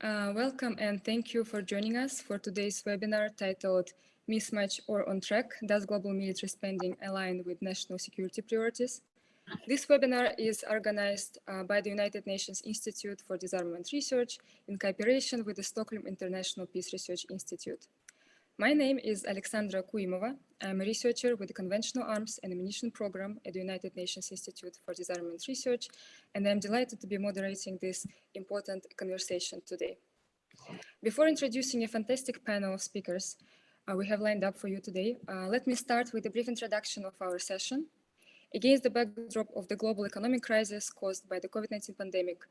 Welcome and thank you for joining us for today's webinar titled Mismatch or On Track, Does Global Military Spending Align with National Security Priorities? This webinar is organized by the United Nations Institute for Disarmament Research in cooperation with the Stockholm International Peace Research Institute. My name is Alexandra Kuimova. I'm a researcher with the Conventional Arms and Ammunition Program at the United Nations Institute for Disarmament Research, and I'm delighted to be moderating this important conversation today. Before introducing a fantastic panel of speakers we have lined up for you today, let me start with a brief introduction of our session. Against the backdrop of the global economic crisis caused by the COVID-19 pandemic,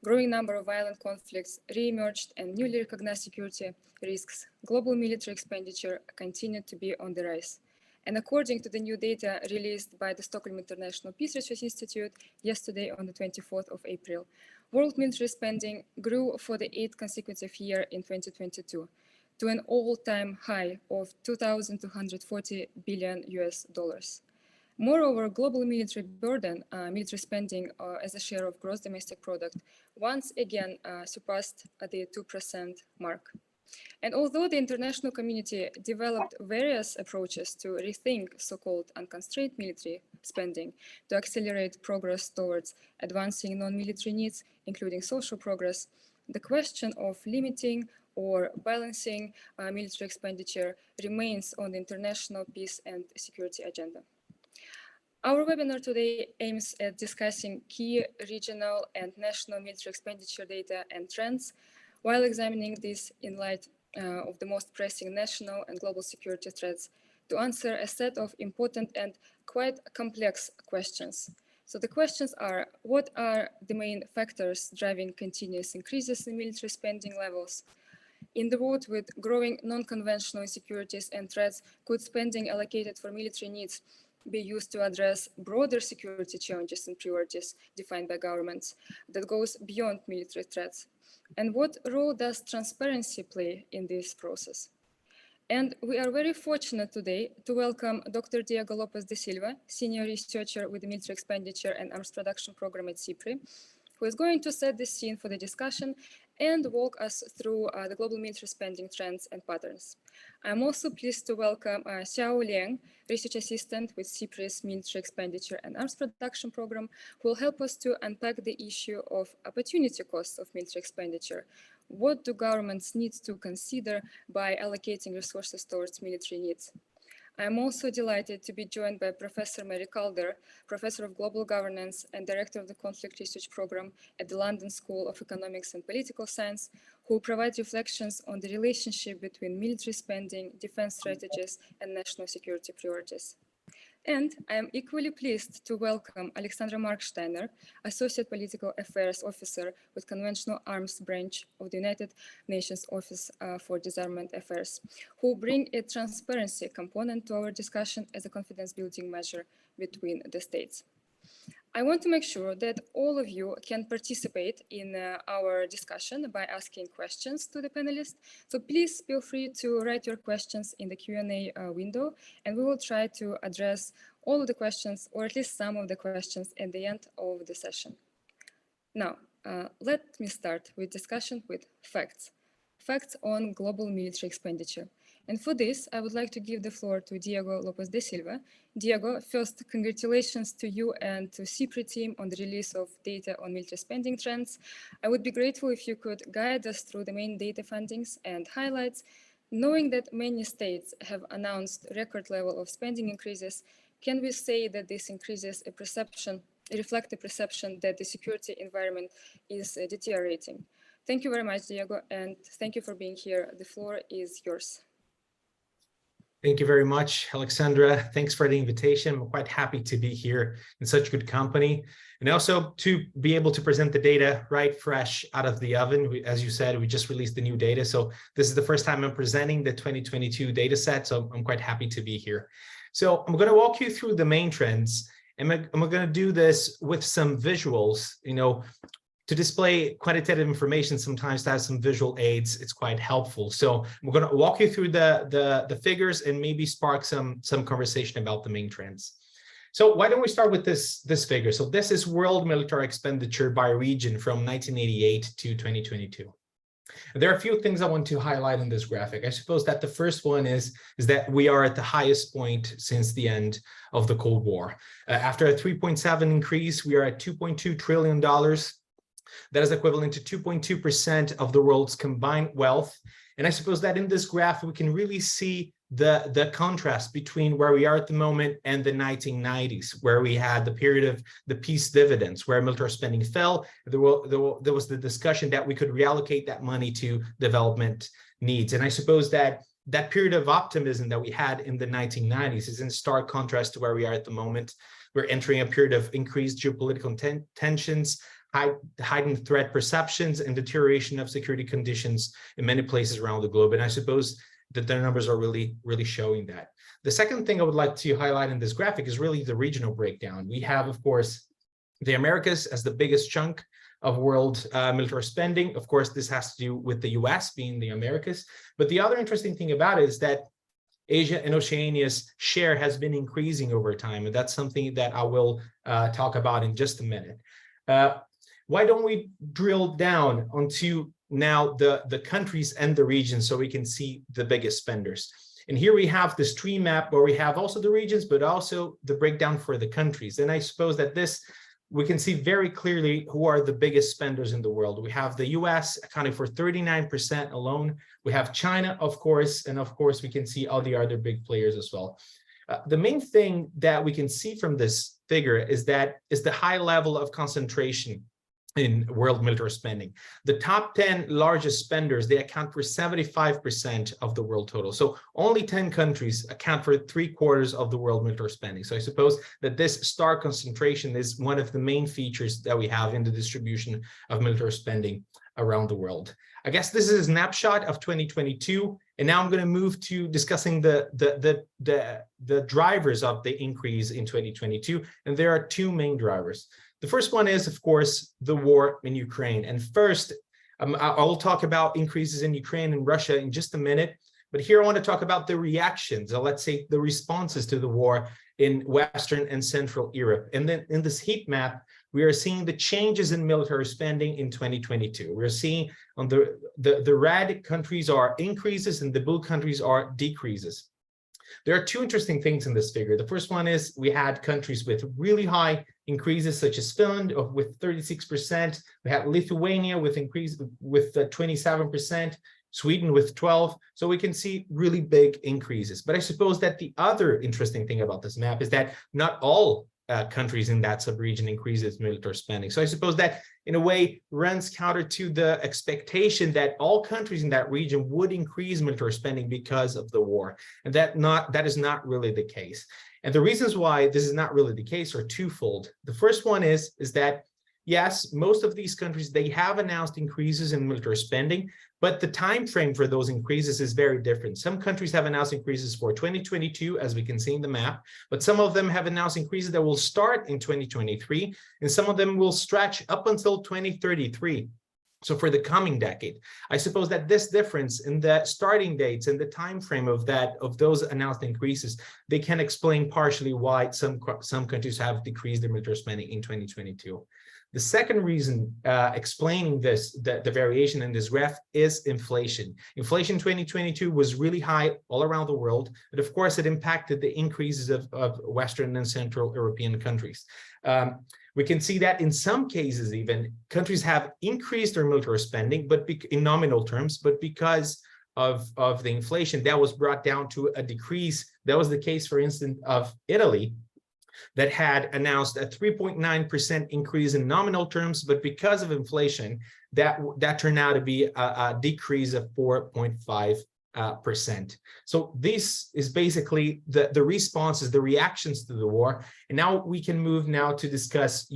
growing number of violent conflicts re-emerged and newly recognized security risks, global military expenditure continued to be on the rise. And according to the new data released by the Stockholm International Peace Research Institute yesterday on the 24th of April, world military spending grew for the 8th consecutive year in 2022 to an all-time high of $2,240 billion US. Moreover, global military burden, military spending as a share of gross domestic product, once again surpassed the 2% mark. And although the international community developed various approaches to rethink so-called unconstrained military spending to accelerate progress towards advancing non-military needs, including social progress, the question of limiting or balancing military expenditure remains on the international peace and security agenda. Our webinar today aims at discussing key regional and national military expenditure data and trends, while examining this in light of the most pressing national and global security threats to answer a set of important and quite complex questions. So the questions are, what are the main factors driving continuous increases in military spending levels? In the world with growing non-conventional insecurities and threats, could spending allocated for military needs be used to address broader security challenges and priorities defined by governments that goes beyond military threats? And what role does transparency play in this process? And we are very fortunate today to welcome Dr. Diego Lopez de Silva, Senior Researcher with the Military Expenditure and Arms Production Program at SIPRI, who is going to set the scene for the discussion and walk us through the global military spending trends and patterns. I'm also pleased to welcome Xiao Liang, Research Assistant with SIPRI's Military Expenditure and Arms Production Program, who will help us to unpack the issue of opportunity costs of military expenditure. What do governments need to consider by allocating resources towards military needs? I'm also delighted to be joined by Professor Mary Calder, Professor of Global Governance and Director of the Conflict Research Program at the London School of Economics and Political Science, who will provide reflections on the relationship between military spending, defense strategies, and national security priorities. And I am equally pleased to welcome Alexandra Marksteiner, Associate Political Affairs Officer with Conventional Arms Branch of the United Nations Office for Disarmament Affairs, who bring a transparency component to our discussion as a confidence-building measure between the states. I want to make sure that all of you can participate in our discussion by asking questions to the panelists. So please feel free to write your questions in the Q&A window, and we will try to address all of the questions, or at least some of the questions, at the end of the session. Now, let me start with discussion with facts. Facts on global military expenditure. And for this, I would like to give the floor to Diego Lopez de Silva. Diego, first, congratulations to you and to SIPRI team on the release of data on military spending trends. I would be grateful if you could guide us through the main data findings and highlights. Knowing that many states have announced record level of spending increases, can we say that this increases reflect the perception that the security environment is deteriorating? Thank you very much, Diego, and thank you for being here. The floor is yours. Thank you very much, Alexandra. Thanks for the invitation. I'm quite happy to be here in such good company, and also to be able to present the data right fresh out of the oven. As you said, we just released the new data. So this is the first time I'm presenting the 2022 data set. So I'm quite happy to be here. So I'm going to walk you through the main trends, and I'm going to do this with some visuals, to display quantitative information. Sometimes to have some visual aids, it's quite helpful. So we're going to walk you through the figures and maybe spark some conversation about the main trends. So why don't we start with this figure? So this is world military expenditure by region from 1988 to 2022. There are a few things I want to highlight in this graphic. I suppose that the first one is that we are at the highest point since the end of the Cold War. After a 3.7 increase, we are at $2.2 trillion. That is equivalent to 2.2% of the world's combined wealth. And I suppose that in this graph, we can really see the contrast between where we are at the moment and the 1990s, where we had the period of the peace dividends, where military spending fell. There was the discussion that we could reallocate that money to development needs. And I suppose that that period of optimism that we had in the 1990s is in stark contrast to where we are at the moment. We're entering a period of increased geopolitical tensions, heightened threat perceptions, and deterioration of security conditions in many places around the globe. And I suppose that the numbers are really showing that. The second thing I would like to highlight in this graphic is really the regional breakdown. We have, of course, the Americas as the biggest chunk of world military spending. Of course, this has to do with the US being the Americas. But the other interesting thing about it is that Asia and Oceania's share has been increasing over time. And that's something that I will talk about in just a minute. Why don't we drill down onto now the countries and the regions so we can see the biggest spenders? And here we have the stream map where we have also the regions, but also the breakdown for the countries. And I suppose that this, we can see very clearly who are the biggest spenders in the world. We have the US accounting for 39% alone. We have China, of course, and of course we can see all the other big players as well. The main thing that we can see from this figure is the high level of concentration in world military spending. The top 10 largest spenders, they account for 75% of the world total. So only 10 countries account for 3/4 of the world military spending. So I suppose that this stark concentration is one of the main features that we have in the distribution of military spending around the world. I guess this is a snapshot of 2022. And now I'm going to move to discussing the drivers of the increase in 2022. And there are two main drivers. The first one is, of course, the war in Ukraine. And first, I will talk about increases in Ukraine and Russia in just a minute. But here I want to talk about the reactions, or let's say the responses to the war in Western and Central Europe. And then in this heat map, we are seeing the changes in military spending in 2022. We're seeing on the red countries are increases and the blue countries are decreases. There are two interesting things in this figure. The first one is we had countries with really high increases, such as Finland with 36%. We had Lithuania with increase with 27%, Sweden with 12%. So we can see really big increases. But I suppose that the other interesting thing about this map is that not all countries in that sub-region increases military spending. So I suppose that in a way runs counter to the expectation that all countries in that region would increase military spending because of the war. And that is not really the case. And the reasons why this is not really the case are twofold. The first one is that yes, most of these countries, they have announced increases in military spending, but the time frame for those increases is very different. Some countries have announced increases for 2022, as we can see in the map, but some of them have announced increases that will start in 2023, and some of them will stretch up until 2033. So for the coming decade, I suppose that this difference in the starting dates and the time frame of those announced increases, they can explain partially why some countries have decreased their military spending in 2022. The second reason explaining this, the variation in this graph, is inflation. Inflation in 2022 was really high all around the world, but of course it impacted the increases of Western and Central European countries. We can see that in some cases even countries have increased their military spending, but in nominal terms, but because of the inflation, that was brought down to a decrease. That was the case, for instance, of Italy, that had announced a 3.9% increase in nominal terms, but because of inflation, that turned out to be a decrease of 4.5%. So this is basically the responses, the reactions to the war. And now we can move now to discuss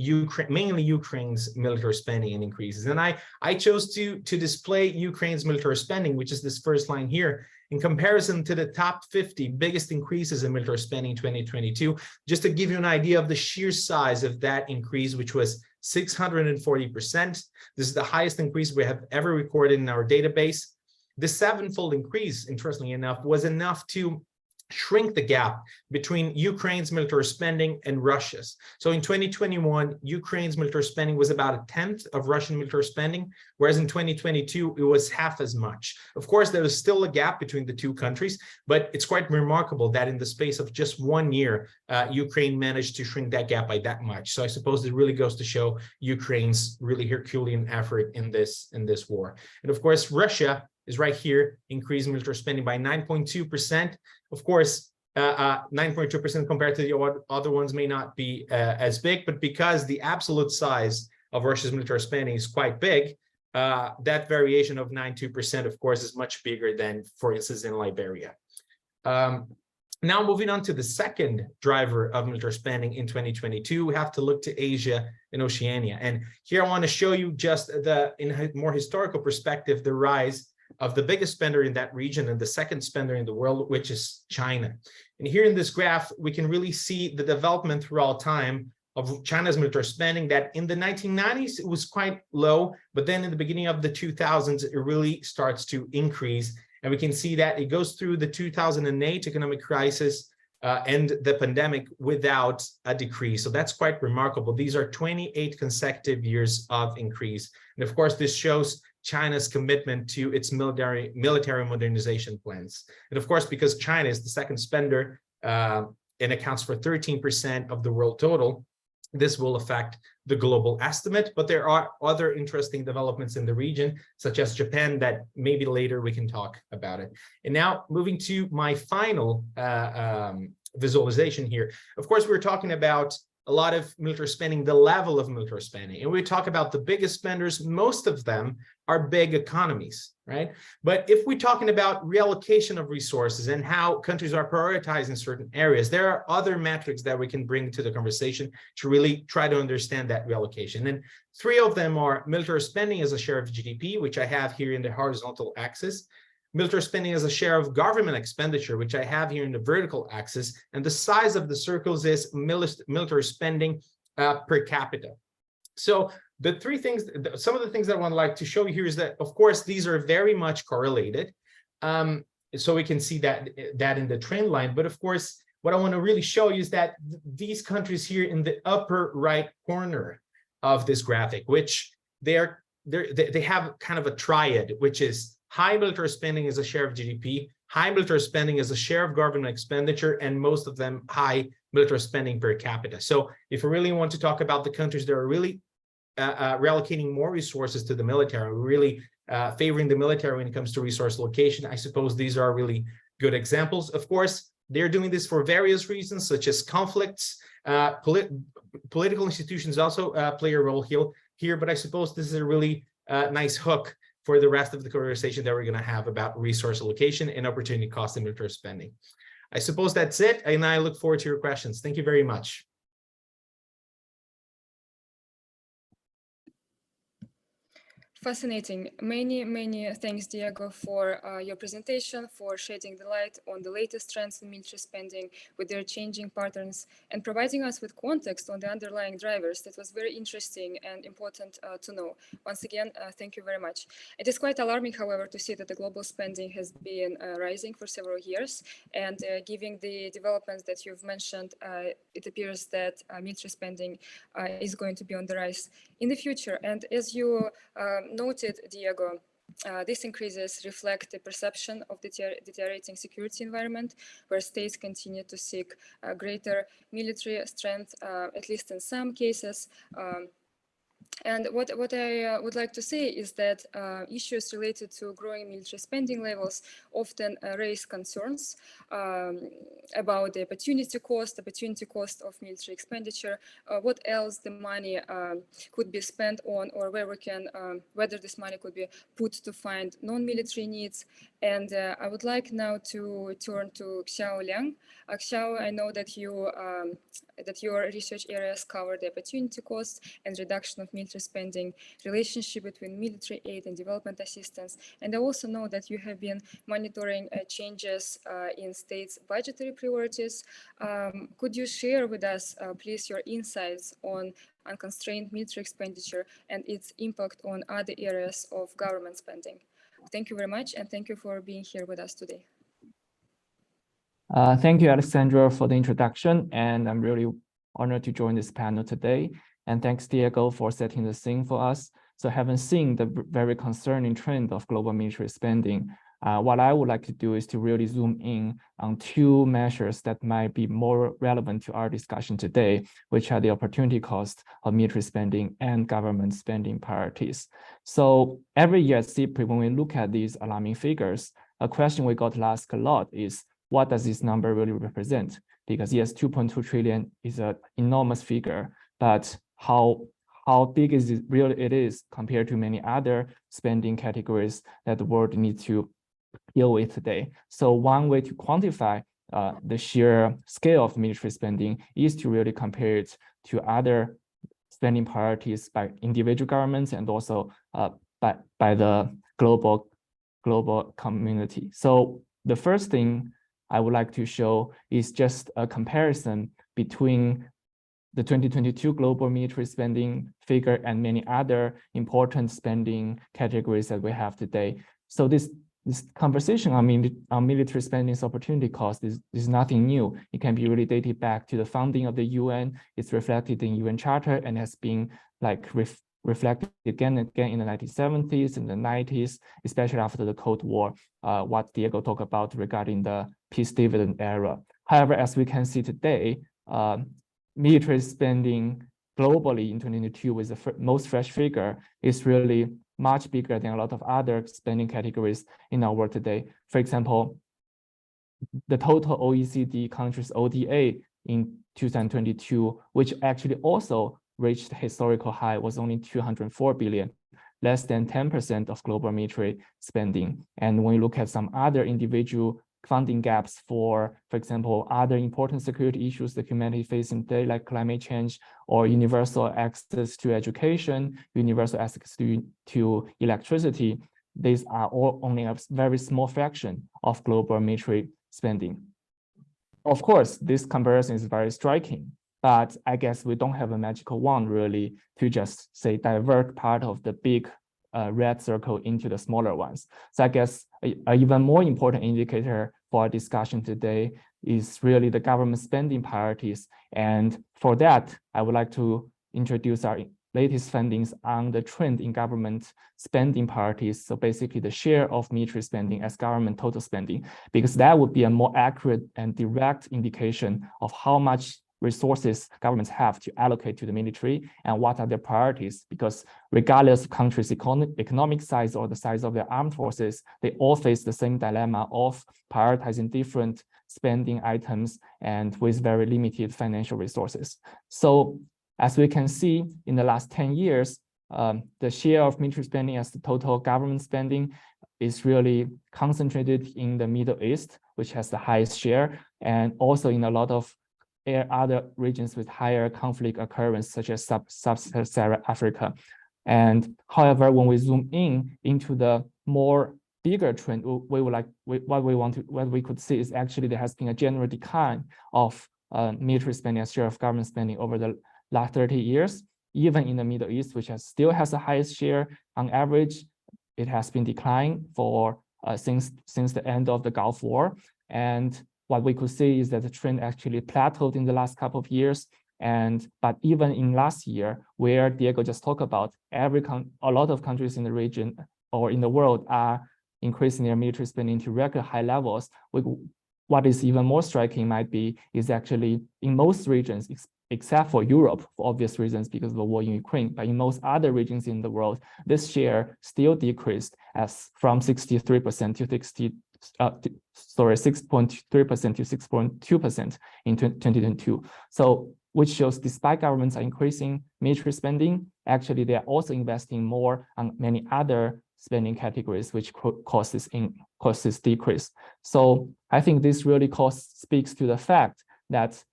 mainly Ukraine's military spending and increases. And I chose to display Ukraine's military spending, which is this first line here, in comparison to the top 50 biggest increases in military spending in 2022, just to give you an idea of the sheer size of that increase, which was 640%. This is the highest increase we have ever recorded in our database. The sevenfold increase, interestingly enough, was enough to shrink the gap between Ukraine's military spending and Russia's. So in 2021, Ukraine's military spending was about 1/10 of Russian military spending, whereas in 2022, it was half as much. Of course, there is still a gap between the two countries, but it's quite remarkable that in the space of just 1 year, Ukraine managed to shrink that gap by that much. So I suppose it really goes to show Ukraine's really Herculean effort in this war. And of course, Russia is right here, increasing military spending by 9.2%. Of course, 9.2% compared to the other ones may not be as big, but because the absolute size of Russia's military spending is quite big, that variation of 9.2%, of course, is much bigger than, for instance, in Liberia. Now, moving on to the second driver of military spending in 2022, we have to look to Asia and Oceania. And here I want to show you just in a more historical perspective, the rise of the biggest spender in that region and the second spender in the world, which is China. And here in this graph, we can really see the development throughout time of China's military spending, that in the 1990s, it was quite low, but then in the beginning of the 2000s, it really starts to increase. And we can see that it goes through the 2008 economic crisis and the pandemic without a decrease. So that's quite remarkable. These are 28 consecutive years of increase. And of course, this shows China's commitment to its military modernization plans. And of course, because China is the second spender and accounts for 13% of the world total, this will affect the global estimate. But there are other interesting developments in the region, such as Japan, that maybe later we can talk about it. And now moving to my final visualization here. Of course, we're talking about a lot of military spending, the level of military spending. And we talk about the biggest spenders, most of them are big economies, right? But if we're talking about reallocation of resources and how countries are prioritizing certain areas, there are other metrics that we can bring to the conversation to really try to understand that reallocation. And three of them are military spending as a share of GDP, which I have here in the horizontal axis, military spending as a share of government expenditure, which I have here in the vertical axis, and the size of the circles is military spending per capita. So the three things, some of the things that I would like to show you here is that, of course, these are very much correlated. So we can see that in the trend line. But of course, what I want to really show you is that these countries here in the upper right corner of this graphic, which they have kind of a triad, which is high military spending as a share of GDP, high military spending as a share of government expenditure, and most of them high military spending per capita. So if we really want to talk about the countries that are really reallocating more resources to the military, really favoring the military when it comes to resource allocation, I suppose these are really good examples. Of course, they're doing this for various reasons, such as conflicts. Political institutions also play a role here, but I suppose this is a really nice hook for the rest of the conversation that we're going to have about resource allocation and opportunity cost and military spending. I suppose that's it, and I look forward to your questions. Thank you very much. Fascinating. Many thanks, Diego, for your presentation, for shedding the light on the latest trends in military spending with their changing patterns and providing us with context on the underlying drivers. That was very interesting and important to know. Once again, thank you very much. It is quite alarming, however, to see that the global spending has been rising for several years. And given the developments that you've mentioned, it appears that military spending is going to be on the rise in the future. And as you noted, Diego, these increases reflect the perception of the deteriorating security environment, where states continue to seek greater military strength, at least in some cases. And what I would like to say is that issues related to growing military spending levels often raise concerns about the opportunity cost of military expenditure, what else the money could be spent on, or where we can, whether this money could be put to fund non-military needs. And I would like now to turn to Xiao Liang. Xiao, I know that your research areas cover the opportunity cost and reduction of military spending, relationship between military aid and development assistance. And I also know that you have been monitoring changes in states' budgetary priorities. Could you share with us, please, your insights on unconstrained military expenditure and its impact on other areas of government spending? Thank you very much, and thank you for being here with us today. Thank you, Alexandra, for the introduction, and I'm really honored to join this panel today. And thanks, Diego, for setting the scene for us. So having seen the very concerning trend of global military spending, what I would like to do is to really zoom in on two measures that might be more relevant to our discussion today, which are the opportunity cost of military spending and government spending priorities. So every year at SIPRI, when we look at these alarming figures, a question we got to ask a lot is, what does this number really represent? Because yes, 2.2 trillion is an enormous figure, but how big is it really it is compared to many other spending categories that the world needs to deal with today. So one way to quantify the sheer scale of military spending is to really compare it to other spending priorities by individual governments and also by the global community. So the first thing I would like to show is just a comparison between the 2022 global military spending figure and many other important spending categories that we have today. So this conversation on military spending's opportunity cost is nothing new. It can be really dated back to the founding of the UN. It's reflected in UN Charter and has been like reflected again and again in the 1970s and the 90s, especially after the Cold War, what Diego talked about regarding the peace dividend era. However, as we can see today, military spending globally in 2022 with the most fresh figure is really much bigger than a lot of other spending categories in our world today. For example, the total OECD countries ODA in 2022, which actually also reached historical high, was only 204 billion, less than 10% of global military spending. And when you look at some other individual funding gaps for example, other important security issues that humanity faces today, like climate change or universal access to education, universal access to electricity, these are all only a very small fraction of global military spending. Of course, this comparison is very striking, but I guess we don't have a magical wand really to just say divert part of the big red circle into the smaller ones. So I guess an even more important indicator for our discussion today is really the government spending priorities. And for that, I would like to introduce our latest findings on the trend in government spending priorities. So basically the share of military spending as government total spending, because that would be a more accurate and direct indication of how much resources governments have to allocate to the military and what are their priorities, because regardless of country's economic size or the size of their armed forces, they all face the same dilemma of prioritizing different spending items and with very limited financial resources. So as we can see in the last 10 years, the share of military spending as the total government spending is really concentrated in the Middle East, which has the highest share, and also in a lot of other regions with higher conflict occurrence, such as sub-Saharan Africa. And however, when we zoom in into the more bigger trend, what we could see is actually there has been a general decline of military spending as share of government spending over the last 30 years. Even in the Middle East, which still has the highest share on average, it has been declining for since the end of the Gulf War. And what we could see is that the trend actually plateaued in the last couple of years. But even in last year, where Diego just talked about, a lot of countries in the region or in the world are increasing their military spending to record high levels. What is even more striking is actually in most regions, except for Europe, for obvious reasons because of the war in Ukraine, but in most other regions in the world, this share still decreased from 6.3% to 6.2% in 2022. So, which shows despite governments are increasing military spending, actually they are also investing more on many other spending categories, which causes this decrease. So I think this really speaks to the fact that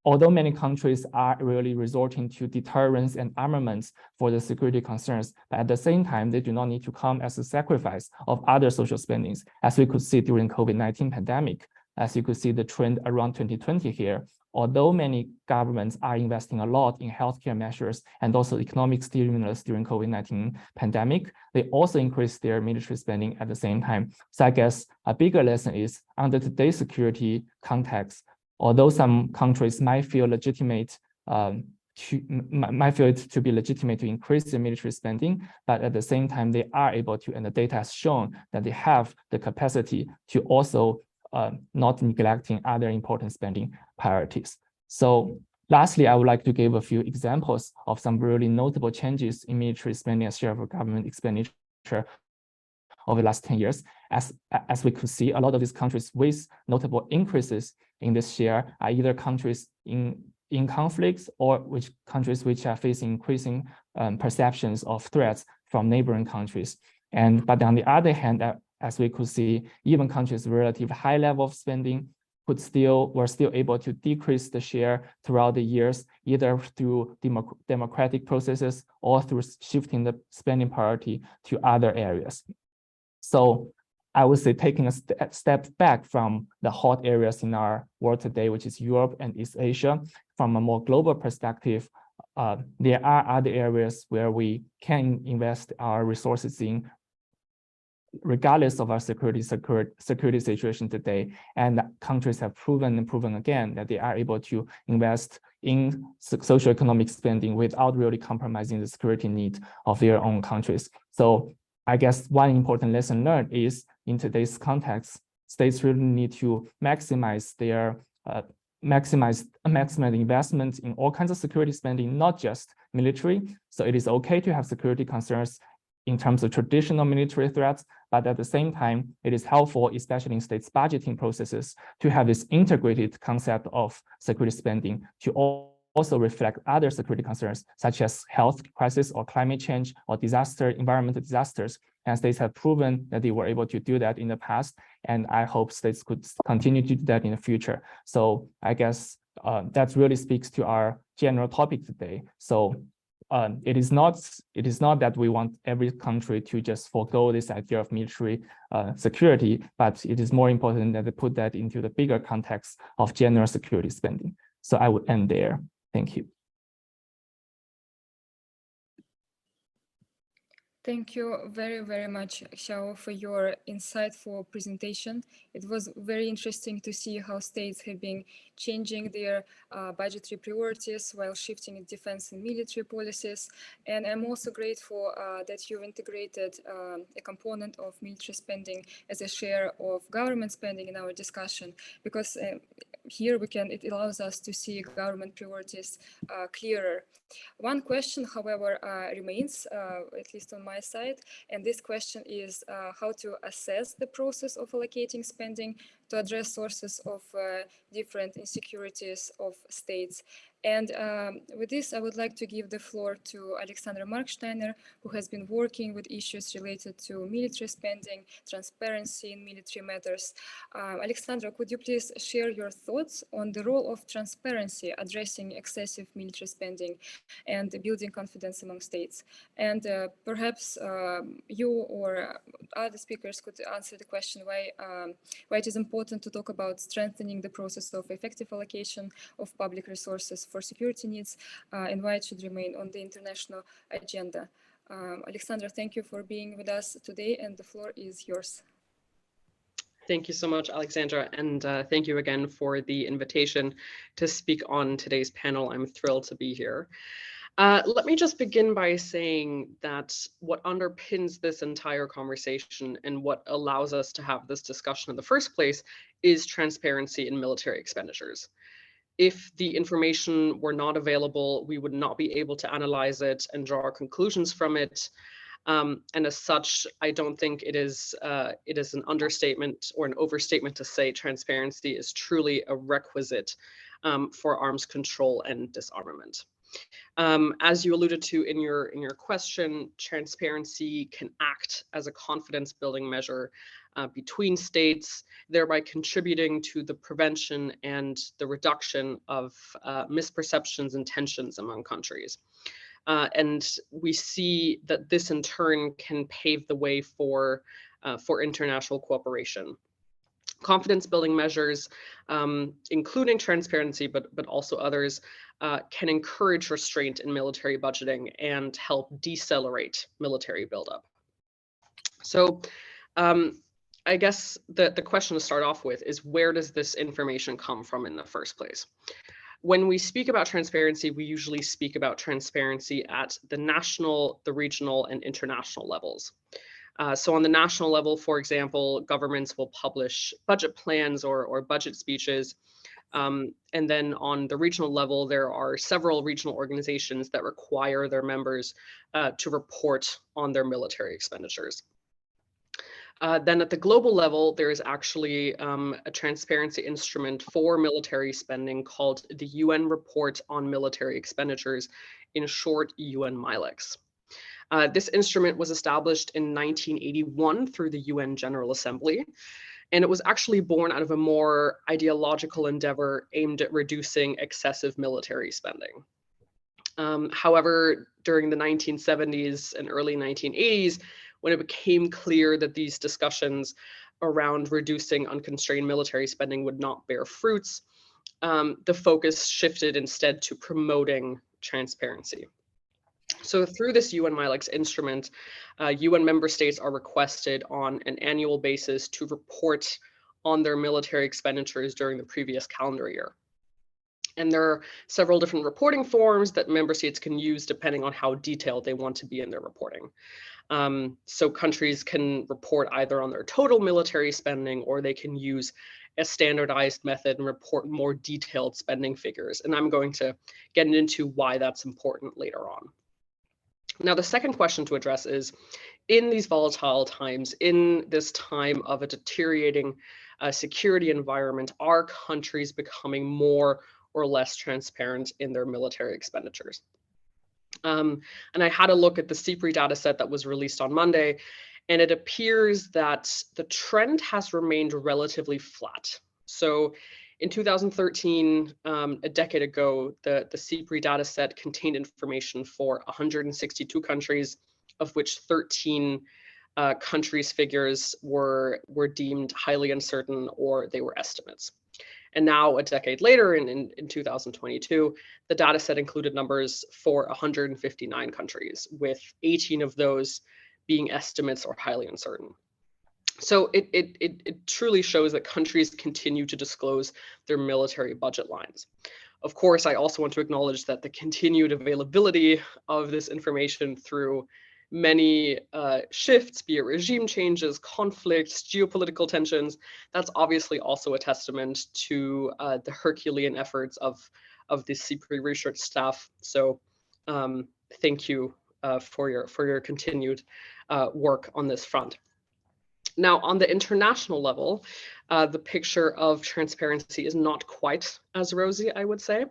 although many countries are really resorting to deterrence and armaments for the security concerns, but at the same time, they do not need to come as a sacrifice of other social spendings, as we could see during COVID-19 pandemic. as you could see the trend around 2020 here, although many governments are investing a lot in healthcare measures and also economic stimulus during COVID-19 pandemic, they also increased their military spending at the same time. So I guess a bigger lesson is under today's security context, although some countries might feel legitimate might feel it to be legitimate to increase their military spending, but at the same time, they are able to, and the data has shown that they have the capacity to also not neglecting other important spending priorities. So lastly, I would like to give a few examples of some really notable changes in military spending as share of government expenditure over the last 10 years. As we could see, a lot of these countries with notable increases in this share are either countries in conflicts or countries which are facing increasing perceptions of threats from neighboring countries. But on the other hand, as we could see, even countries with relatively high level of spending were still able to decrease the share throughout the years, either through democratic processes or through shifting the spending priority to other areas. So I would say taking a step back from the hot areas in our world today, which is Europe and East Asia, from a more global perspective, there are other areas where we can invest our resources in, regardless of our security situation today. And countries have proven and proven again that they are able to invest in socioeconomic spending without really compromising the security need of their own countries. So I guess one important lesson learned is in today's context, states really need to maximize their maximize investment in all kinds of security spending, not just military. So it is okay to have security concerns in terms of traditional military threats, but at the same time, it is helpful, especially in states' budgeting processes, to have this integrated concept of security spending to also reflect other security concerns, such as health crisis or climate change or environmental disasters. And states have proven that they were able to do that in the past. And I hope states could continue to do that in the future. So I guess that really speaks to our general topic today. So it is not that we want every country to just forego this idea of military security, but it is more important that they put that into the bigger context of general security spending. So I would end there. Thank you. Thank you very, very much, Xiao, for your insightful presentation. It was very interesting to see how states have been changing their budgetary priorities while shifting defense and military policies. And I'm also grateful that you've integrated a component of military spending as a share of government spending in our discussion, because here it allows us to see government priorities clearer. One question, however, remains, at least on my side, and this question is how to assess the process of allocating spending to address sources of different insecurities of states. And with this, I would like to give the floor to Alexandra Marksteiner, who has been working with issues related to military spending, transparency in military matters. Alexandra, could you please share your thoughts on the role of transparency addressing excessive military spending and building confidence among states? And perhaps you or other speakers could answer the question why it is important to talk about strengthening the process of effective allocation of public resources for security needs and why it should remain on the international agenda. Alexandra, thank you for being with us today, and the floor is yours. Thank you so much, Alexandra, and thank you again for the invitation to speak on today's panel. I'm thrilled to be here. Let me just begin by saying that what underpins this entire conversation and what allows us to have this discussion in the first place is transparency in military expenditures. If the information were not available, we would not be able to analyze it and draw our conclusions from it. And as such, I don't think it is an understatement or an overstatement to say transparency is truly a requisite for arms control and disarmament. As you alluded to in your question, transparency can act as a confidence building measure between states, thereby contributing to the prevention and the reduction of misperceptions and tensions among countries. And we see that this in turn can pave the way for international cooperation. Confidence building measures, including transparency, but also others, can encourage restraint in military budgeting and help decelerate military buildup. So I guess the question to start off with is, where does this information come from in the first place? When we speak about transparency, we usually speak about transparency at the national, the regional, and international levels. So on the national level, for example, governments will publish budget plans or budget speeches. And then on the regional level, there are several regional organizations that require their members to report on their military expenditures. Then at the global level, there is actually a transparency instrument for military spending called the UN Report on Military Expenditures, in short, UN MILEX. This instrument was established in 1981 through the UN General Assembly, and it was actually born out of a more ideological endeavor aimed at reducing excessive military spending. However, during the 1970s and early 1980s, when it became clear that these discussions around reducing unconstrained military spending would not bear fruits, the focus shifted instead to promoting transparency. So through this UN MILEX instrument, UN member states are requested on an annual basis to report on their military expenditures during the previous calendar year. And there are several different reporting forms that member states can use depending on how detailed they want to be in their reporting. So countries can report either on their total military spending, or they can use a standardized method and report more detailed spending figures. And I'm going to get into why that's important later on. Now, the second question to address is, in these volatile times, in this time of a deteriorating security environment, are countries becoming more or less transparent in their military expenditures? And I had a look at the SIPRI data set that was released on Monday, and it appears that the trend has remained relatively flat. So in 2013, a decade ago, the SIPRI data set contained information for 162 countries, of which 13 countries' figures were deemed highly uncertain, or they were estimates. And now, a decade later, in 2022, the data set included numbers for 159 countries, with 18 of those being estimates or highly uncertain. So it truly shows that countries continue to disclose their military budget lines. Of course, I also want to acknowledge that the continued availability of this information through many shifts, be it regime changes, conflicts, geopolitical tensions, that's obviously also a testament to the Herculean efforts of the SIPRI research staff. So thank you for your continued work on this front. Now, on the international level, the picture of transparency is not quite as rosy, I would say.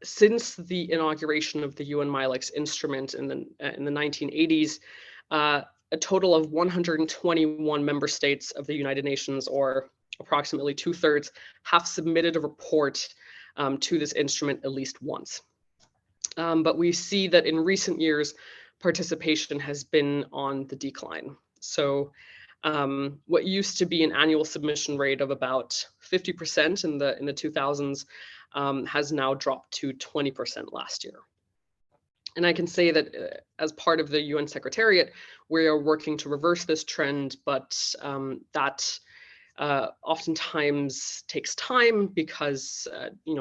Since the inauguration of the UN MILEX instrument in the 1980s, a total of 121 member states of the United Nations, or approximately 2/3, have submitted a report to this instrument at least once. But we see that in recent years, participation has been on the decline. So what used to be an annual submission rate of about 50% in the 2000s has now dropped to 20% last year. And I can say that as part of the UN Secretariat, we are working to reverse this trend, but that oftentimes takes time because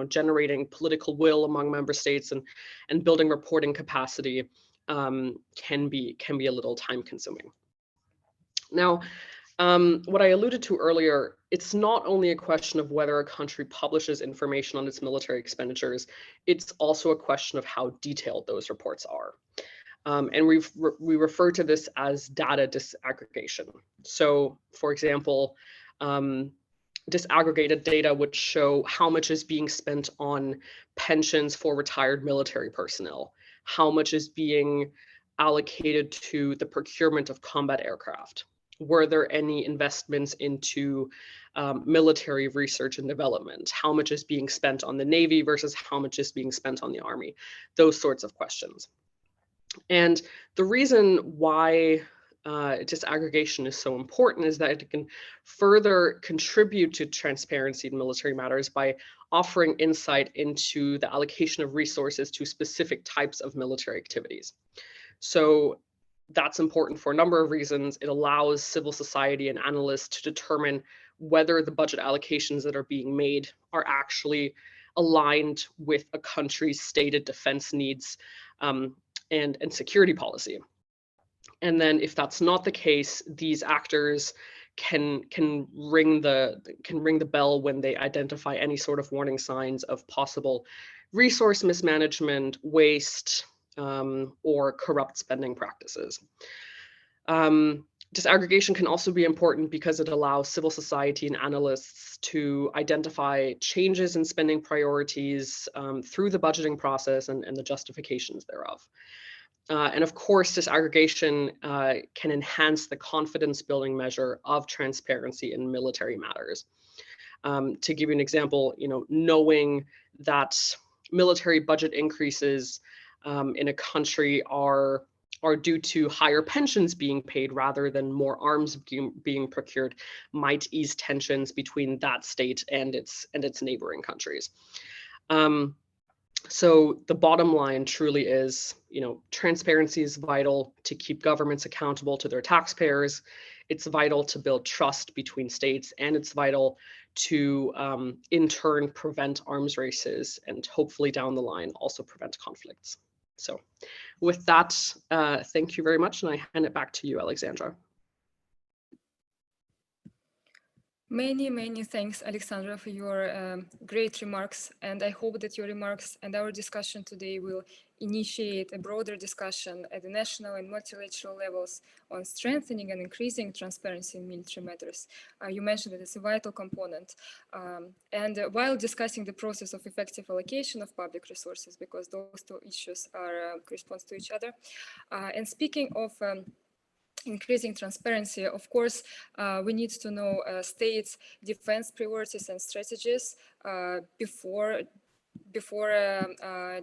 generating political will among member states and building reporting capacity can be a little time consuming. Now, what I alluded to earlier, it's not only a question of whether a country publishes information on its military expenditures, it's also a question of how detailed those reports are. And we refer to this as data disaggregation. So, for example, disaggregated data would show how much is being spent on pensions for retired military personnel, how much is being allocated to the procurement of combat aircraft. Were there any investments into military research and development? How much is being spent on the Navy versus how much is being spent on the Army? Those sorts of questions. And the reason why disaggregation is so important is that it can further contribute to transparency in military matters by offering insight into the allocation of resources to specific types of military activities. So that's important for a number of reasons. It allows civil society and analysts to determine whether the budget allocations that are being made are actually aligned with a country's stated defense needs and security policy. And then if that's not the case, these actors can ring the bell when they identify any sort of warning signs of possible resource mismanagement, waste, or corrupt spending practices. Disaggregation can also be important because it allows civil society and analysts to identify changes in spending priorities through the budgeting process and the justifications thereof. And of course, disaggregation can enhance the confidence building measure of transparency in military matters. To give you an example, knowing that military budget increases in a country are due to higher pensions being paid rather than more arms being procured might ease tensions between that state and its neighboring countries. So the bottom line truly is, transparency is vital to keep governments accountable to their taxpayers. It's vital to build trust between states, and it's vital to, in turn, prevent arms races and hopefully down the line also prevent conflicts. So with that, thank you very much, and I hand it back to you, Alexandra. Many thanks, Alexandra, for your great remarks. And I hope that your remarks and our discussion today will initiate a broader discussion at the national and multilateral levels on strengthening and increasing transparency in military matters. You mentioned that it's a vital component. And while discussing the process of effective allocation of public resources, because those two issues are correspond to each other. And speaking of increasing transparency, of course, we need to know states' defense priorities and strategies before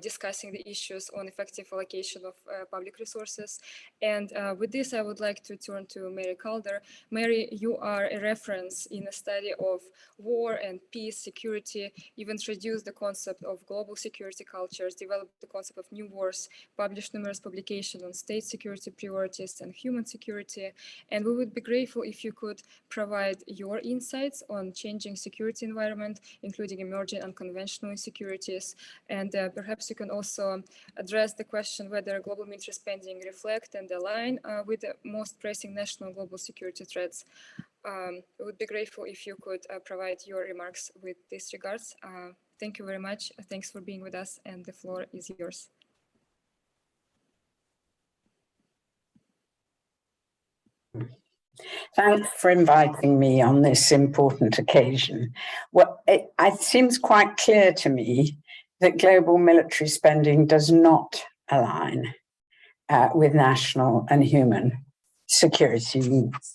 discussing the issues on effective allocation of public resources. And with this, I would like to turn to Mary Calder. Mary, you are a reference in a study of war and peace, security. You've introduced the concept of global security cultures, developed the concept of new wars, published numerous publications on state security priorities and human security. And we would be grateful if you could provide your insights on changing security environment, including emerging unconventional insecurities. And perhaps you can also address the question whether global military spending reflect and align with the most pressing national global security threats. We would be grateful if you could provide your remarks with these regards. Thank you very much. Thanks for being with us, and the floor is yours. Thanks for inviting me on this important occasion. Well, it seems quite clear to me that global military spending does not align with national and human security needs.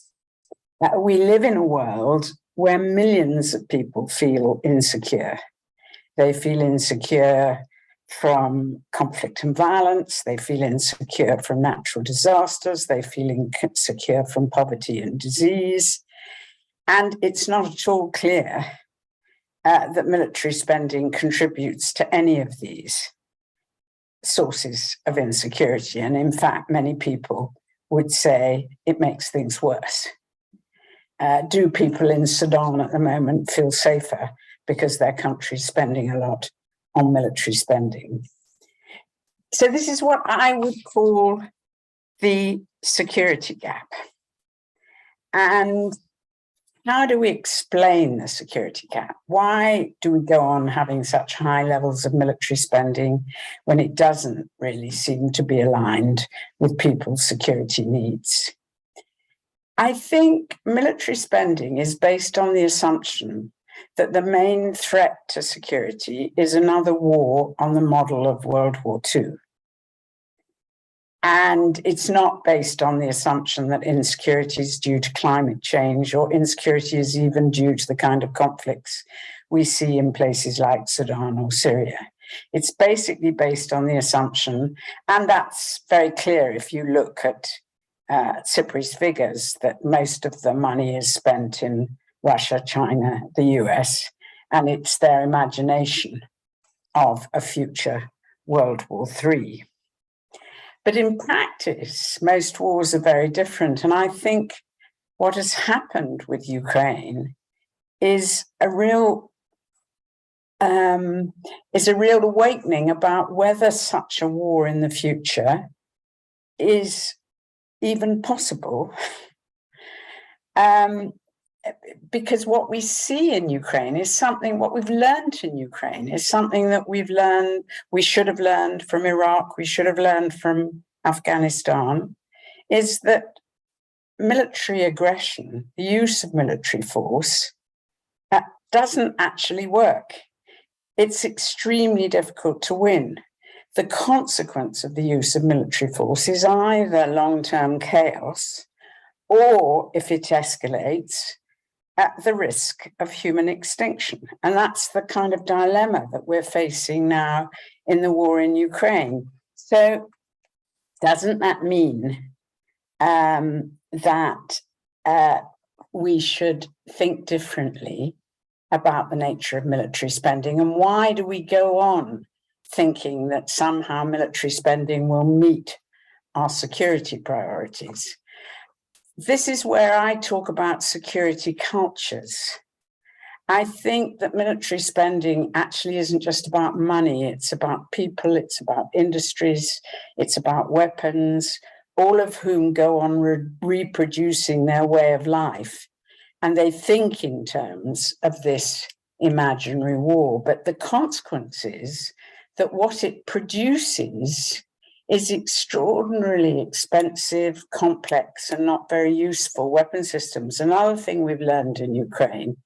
We live in a world where millions of people feel insecure. They feel insecure from conflict and violence, they feel insecure from natural disasters, they feel insecure from poverty and disease. And it's not at all clear that military spending contributes to any of these sources of insecurity. And in fact, many people would say it makes things worse. Do people in Sudan at the moment feel safer because their country's spending a lot on military spending? So this is what I would call the security gap. And how do we explain the security gap? Why do we go on having such high levels of military spending when it doesn't really seem to be aligned with people's security needs? I think military spending is based on the assumption that the main threat to security is another war on the model of World War II. And it's not based on the assumption that insecurity is due to climate change, or insecurity is even due to the kind of conflicts we see in places like Sudan or Syria. It's basically based on the assumption, and that's very clear if you look at SIPRI's figures that most of the money is spent in Russia, China, the US, and it's their imagination of a future World War III. But in practice, most wars are very different. And I think what has happened with Ukraine is a real awakening about whether such a war in the future is even possible. Because what we see in Ukraine is something, what we've learned in Ukraine is something that we should have learned from Iraq, we should have learned from Afghanistan, is that military aggression, the use of military force, doesn't actually work. It's extremely difficult to win. The consequence of the use of military force is either long-term chaos, or if it escalates, at the risk of human extinction. And that's the kind of dilemma that we're facing now in the war in Ukraine. So doesn't that mean that we should think differently about the nature of military spending? And why do we go on thinking that somehow military spending will meet our security priorities? This is where I talk about security cultures. I think that military spending actually isn't just about money, it's about people, it's about industries, it's about weapons, all of whom go on reproducing their way of life. And they think in terms of this imaginary war. But the consequence is that what it produces is extraordinarily expensive, complex, and not very useful weapon systems. Another thing we've learned in Ukraine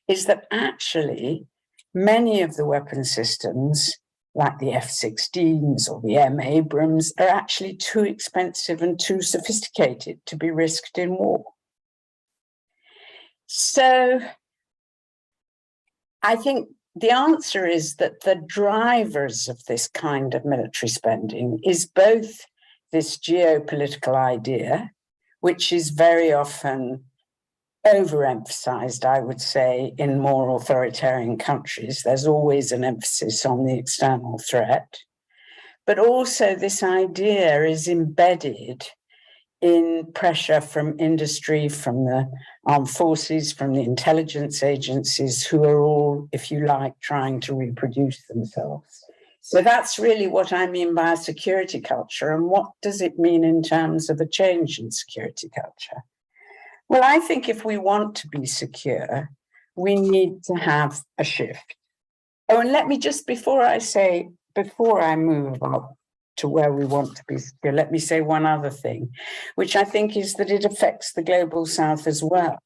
is that actually many of the weapon systems, like the F-16s or the M Abrams, are actually too expensive and too sophisticated to be risked in war. So I think the answer is that the drivers of this kind of military spending is both this geopolitical idea, which is very often overemphasized, I would say, in more authoritarian countries. There's always an emphasis on the external threat. But also this idea is embedded in pressure from industry, from the armed forces, from the intelligence agencies, who are all, if you like, trying to reproduce themselves. So that's really what I mean by a security culture. And what does it mean in terms of a change in security culture? Well, I think if we want to be secure, we need to have a shift. Oh, and let me just, before I move on to where we want to be secure, let me say one other thing, which I think is that it affects the global south as well.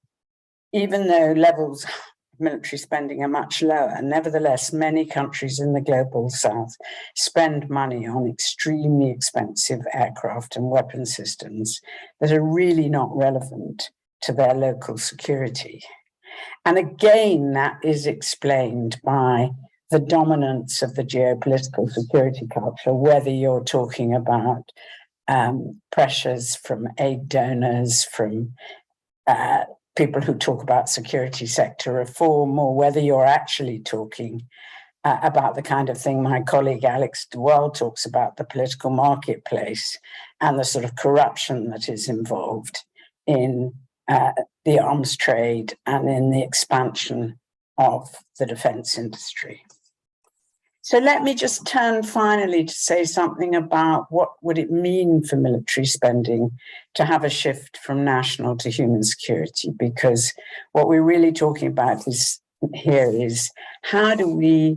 Even though levels of military spending are much lower, nevertheless, many countries in the global south spend money on extremely expensive aircraft and weapon systems that are really not relevant to their local security. And again, that is explained by the dominance of the geopolitical security culture, whether you're talking about pressures from aid donors, from people who talk about security sector reform, or whether you're actually talking about the kind of thing my colleague Alex Duval talks about, the political marketplace and the sort of corruption that is involved in the arms trade and in the expansion of the defense industry. So let me just turn finally to say something about what would it mean for military spending to have a shift from national to human security, because what we're really talking about here is how do we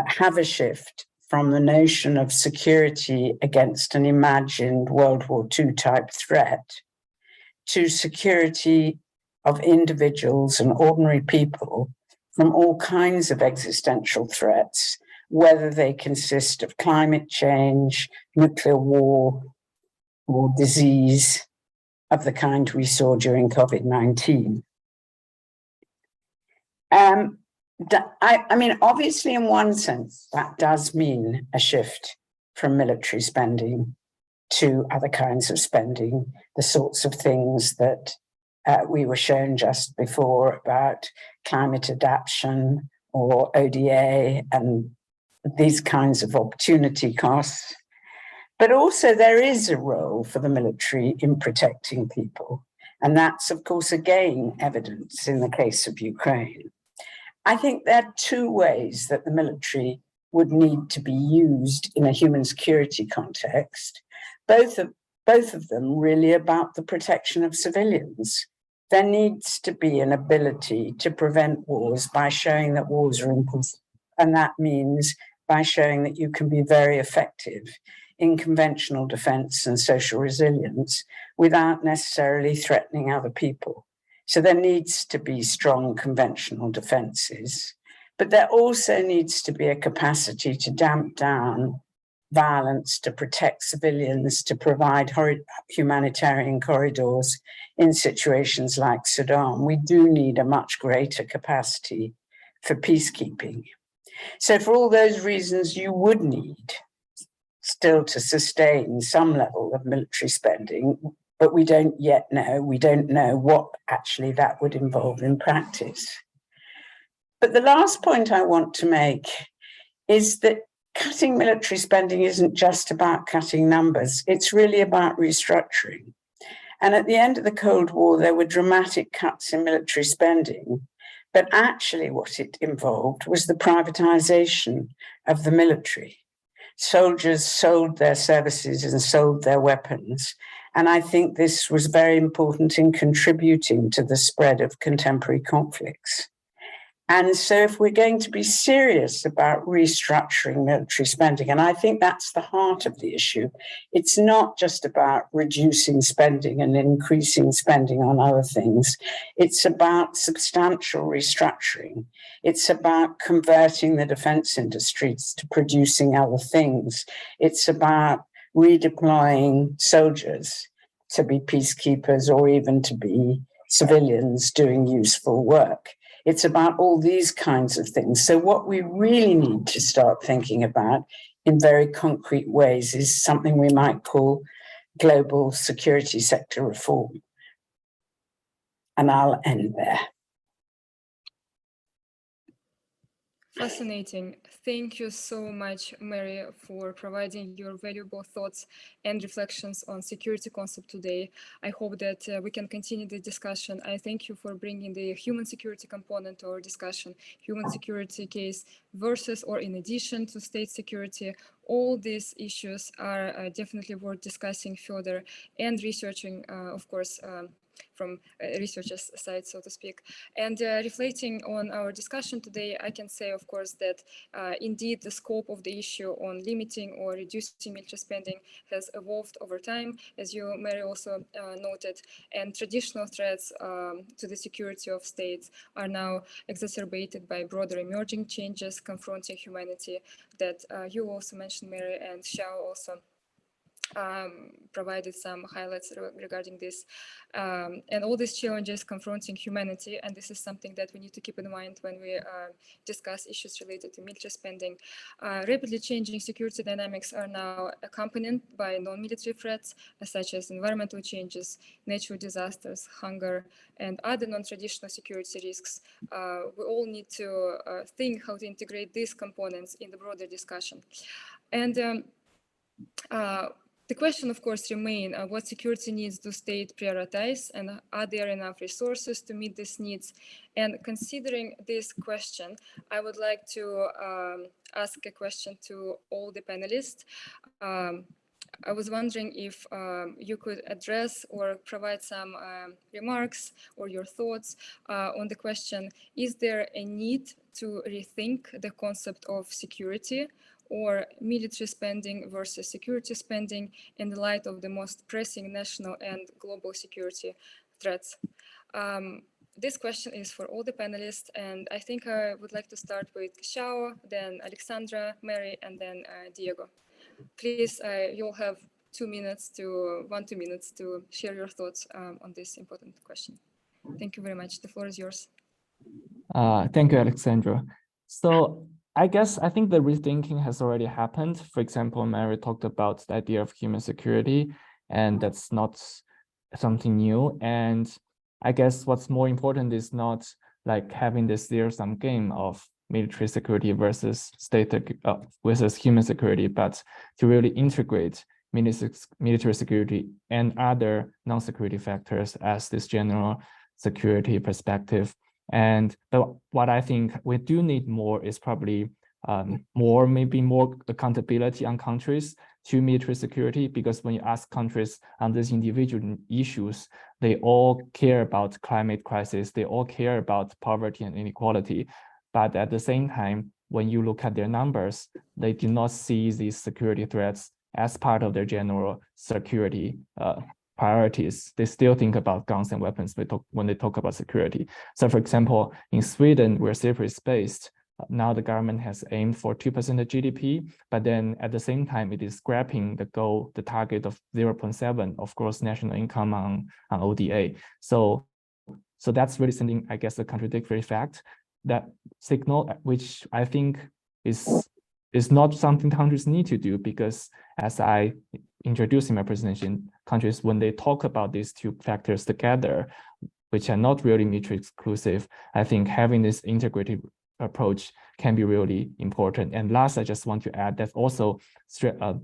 have a shift from the notion of security against an imagined World War II type threat to security of individuals and ordinary people from all kinds of existential threats, whether they consist of climate change, nuclear war, or disease of the kind we saw during COVID-19. I mean, obviously, in one sense, that does mean a shift from military spending to other kinds of spending, the sorts of things that we were shown just before about climate adaptation or ODA and these kinds of opportunity costs. But also there is a role for the military in protecting people. And that's, of course, again, evidence in the case of Ukraine. I think there are two ways that the military would need to be used in a human security context, both of them really about the protection of civilians. There needs to be an ability to prevent wars by showing that wars are impossible. And that means by showing that you can be very effective in conventional defense and social resilience without necessarily threatening other people. So there needs to be strong conventional defenses, but there also needs to be a capacity to damp down violence, to protect civilians, to provide humanitarian corridors in situations like Sudan. We do need a much greater capacity for peacekeeping. So for all those reasons, you would need still to sustain some level of military spending, but we don't yet know. We don't know what actually that would involve in practice. But the last point I want to make is that cutting military spending isn't just about cutting numbers. It's really about restructuring. And at the end of the Cold War, there were dramatic cuts in military spending. But actually what it involved was the privatization of the military. Soldiers sold their services and sold their weapons. And I think this was very important in contributing to the spread of contemporary conflicts. And so if we're going to be serious about restructuring military spending, and I think that's the heart of the issue, it's not just about reducing spending and increasing spending on other things. It's about substantial restructuring. It's about converting the defense industries to producing other things. It's about redeploying soldiers to be peacekeepers or even to be civilians doing useful work. It's about all these kinds of things. So what we really need to start thinking about in very concrete ways is something we might call global security sector reform. And I'll end there. Fascinating. Thank you so much, Mary, for providing your valuable thoughts and reflections on security concept today. I hope that we can continue the discussion. I thank you for bringing the human security component to our discussion, human security case versus or in addition to state security. All these issues are definitely worth discussing further and researching, of course, from researchers' side, so to speak. And reflecting on our discussion today, I can say, of course, that indeed the scope of the issue on limiting or reducing military spending has evolved over time, as you, Mary, also noted, and traditional threats to the security of states are now exacerbated by broader emerging changes confronting humanity that you also mentioned, Mary, and Xiao also provided some highlights regarding this, and all these challenges confronting humanity, and this is something that we need to keep in mind when we discuss issues related to military spending. Rapidly changing security dynamics are now accompanied by non-military threats such as environmental changes, natural disasters, hunger, and other non-traditional security risks. We all need to think how to integrate these components in the broader discussion. And the question, of course, remains, what security needs do states prioritize, and are there enough resources to meet these needs? And considering this question, I would like to ask a question to all the panelists. I was wondering if you could address or provide some remarks or your thoughts on the question, is there a need to rethink the concept of security or military spending versus security spending in the light of the most pressing national and global security threats? This question is for all the panelists, and I think I would like to start with Xiao, then Alexandra, Mary, and then Diego. Please, you'll have 2 minutes to 2 minutes to share your thoughts on this important question. Thank you very much. The floor is yours. Thank you, Alexandra. So I think the rethinking has already happened. For example, Mary talked about the idea of human security, and that's not something new. And I guess what's more important is not like having this zero-sum game of military security versus versus human security, but to really integrate military security and other non-security factors as this general security perspective. But what I think we do need more is probably maybe more accountability on countries to military security, because when you ask countries on these individual issues, they all care about climate crisis, they all care about poverty and inequality. But at the same time, when you look at their numbers, they do not see these security threats as part of their general security priorities. They still think about guns and weapons when they talk about security. So for example, in Sweden, where SIPRI is based, now the government has aimed for 2% of GDP, but then at the same time, it is scrapping the target of 0.7 of gross national income on ODA. So that's really something, I guess, a contradictory fact, that signal, which I think is not something countries need to do, because as I introduced in my presentation, countries, when they talk about these two factors together, which are not really mutually exclusive, I think having this integrated approach can be really important. And last, I just want to add that also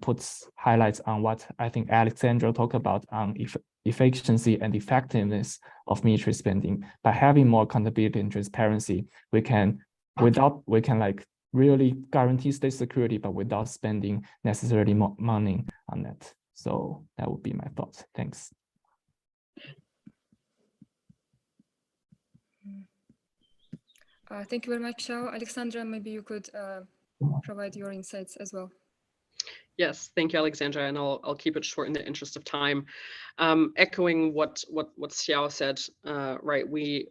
puts highlights on what I think Alexandra talked about on efficiency and effectiveness of military spending. By having more accountability and transparency, we can like really guarantee state security, but without spending necessarily more money on that. So that would be my thoughts. Thanks. Thank you very much, Xiao. Alexandra, maybe you could provide your insights as well. Yes, thank you, Alexandra, and I'll keep it short in the interest of time. Echoing what Xiao said, right? We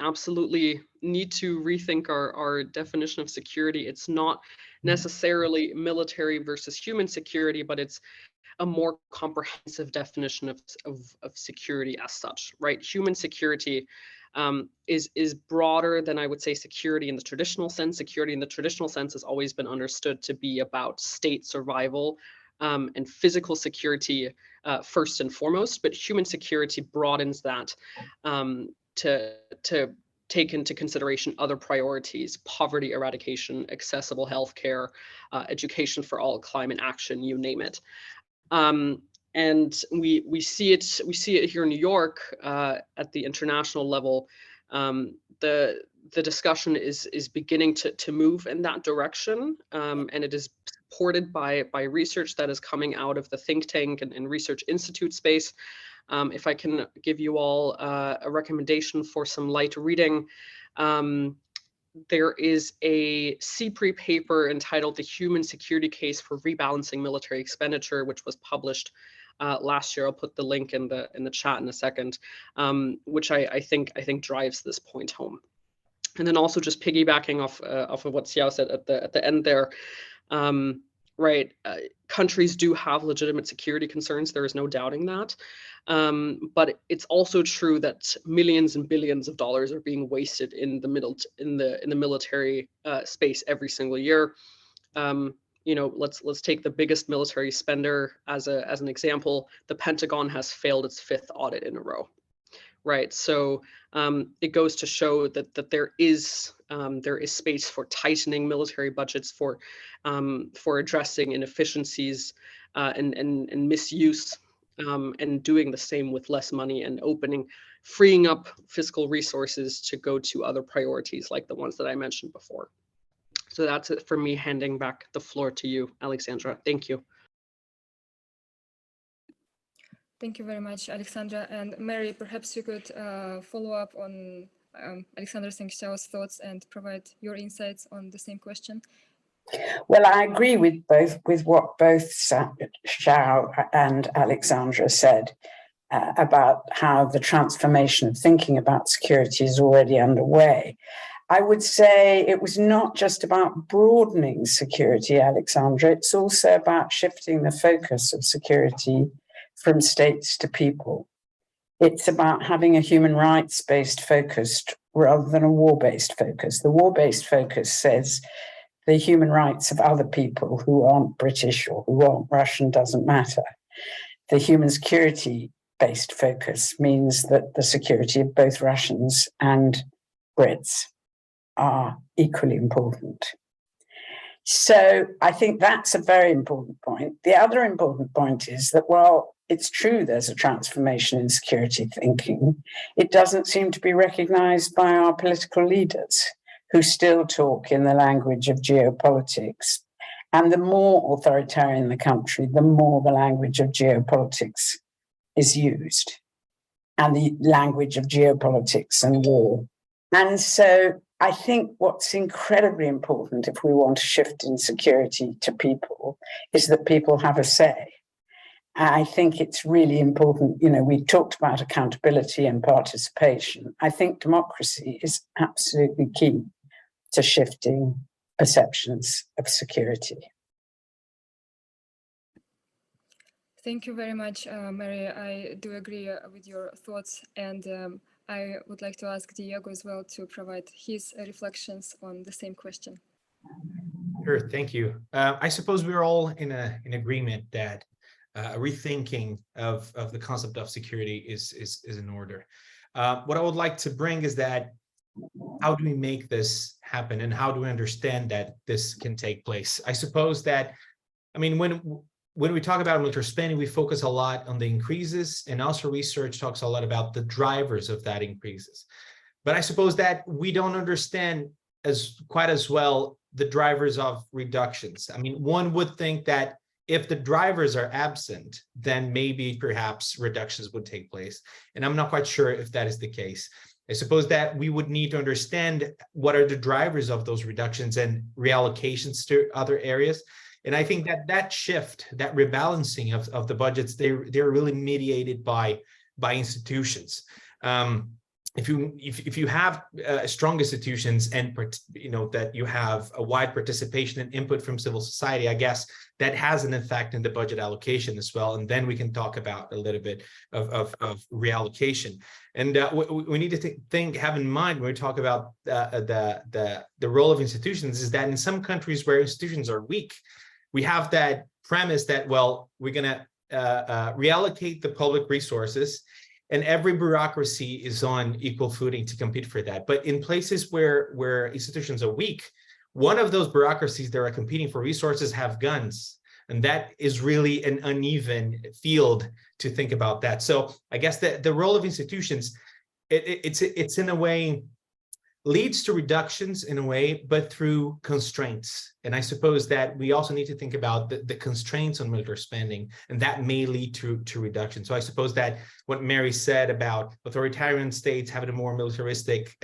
absolutely need to rethink our definition of security. It's not necessarily military versus human security, but it's a more comprehensive definition of security as such, right? Human security is broader than, I would say, security in the traditional sense. Security in the traditional sense has always been understood to be about state survival and physical security first and foremost, but human security broadens that to take into consideration other priorities: poverty eradication, accessible healthcare, education for all, climate action, you name it. And we see it here in New York at the international level. The discussion is beginning to move in that direction, and it is supported by research that is coming out of the think tank and research institute space. If I can give you all a recommendation for some light reading, there is a SIPRI paper entitled "The Human Security Case for Rebalancing Military Expenditure," which was published last year. I'll put the link in the chat in a second, which I think drives this point home. And then also just piggybacking off of what Xiao said at the end there, right? Countries do have legitimate security concerns. There is no doubting that. But it's also true that millions and billions of dollars are being wasted in the military space every single year. You know, let's take the biggest military spender as an example. The Pentagon has failed its 5th audit in a row, right? So it goes to show that there is space for tightening military budgets, for addressing inefficiencies and misuse, and doing the same with less money, and freeing up fiscal resources to go to other priorities like the ones that I mentioned before. So that's it for me, handing back the floor to you, Alexandra. Thank you. Thank you very much, Alexandra. And Mary, perhaps you could follow up on Alexandra's and Xiao's thoughts and provide your insights on the same question. Well, I agree with what both Xiao and Alexandra said about how the transformation of thinking about security is already underway. I would say it was not just about broadening security, Alexandra. It's also about shifting the focus of security from states to people. It's about having a human rights-based focus rather than a war-based focus. The war-based focus says the human rights of other people who aren't British or who aren't Russian doesn't matter. The human security-based focus means that the security of both Russians and Brits are equally important. So I think that's a very important point. The other important point is that while it's true there's a transformation in security thinking, it doesn't seem to be recognized by our political leaders, who still talk in the language of geopolitics. And the more authoritarian the country, the more the language of geopolitics is used, and the language of geopolitics and war. And so I think what's incredibly important if we want to shift insecurity to people is that people have a say. I think it's really important, you know, we talked about accountability and participation. I think democracy is absolutely key to shifting perceptions of security. Thank you very much, Mary. I do agree with your thoughts, and I would like to ask Diego as well to provide his reflections on the same question. Sure, thank you. I suppose we're all in agreement that a rethinking of the concept of security is in order. What I would like to bring is that how do we make this happen, and how do we understand that this can take place? I suppose that, I mean, when we talk about military spending, we focus a lot on the increases, and also research talks a lot about the drivers of that increases. But I suppose that we don't understand quite as well the drivers of reductions. I mean, one would think that if the drivers are absent, then maybe perhaps reductions would take place. And I'm not quite sure if that is the case. I suppose that we would need to understand what are the drivers of those reductions and reallocations to other areas. And I think that that shift, that rebalancing of the budgets, they're really mediated by institutions. If you have strong institutions and that you have a wide participation and input from civil society, I guess that has an effect in the budget allocation as well. And then we can talk about a little bit of reallocation. And we need to have in mind when we talk about the role of institutions is that in some countries where institutions are weak, we have that premise that, well, we're going to reallocate the public resources, and every bureaucracy is on equal footing to compete for that. But in places where institutions are weak, one of those bureaucracies that are competing for resources have guns. And that is really an uneven field to think about that. So I guess the role of institutions, it's in a way, leads to reductions in a way, but through constraints. And I suppose that we also need to think about the constraints on military spending, and that may lead to reduction. So I suppose that what Mary said about authoritarian states having a more militaristic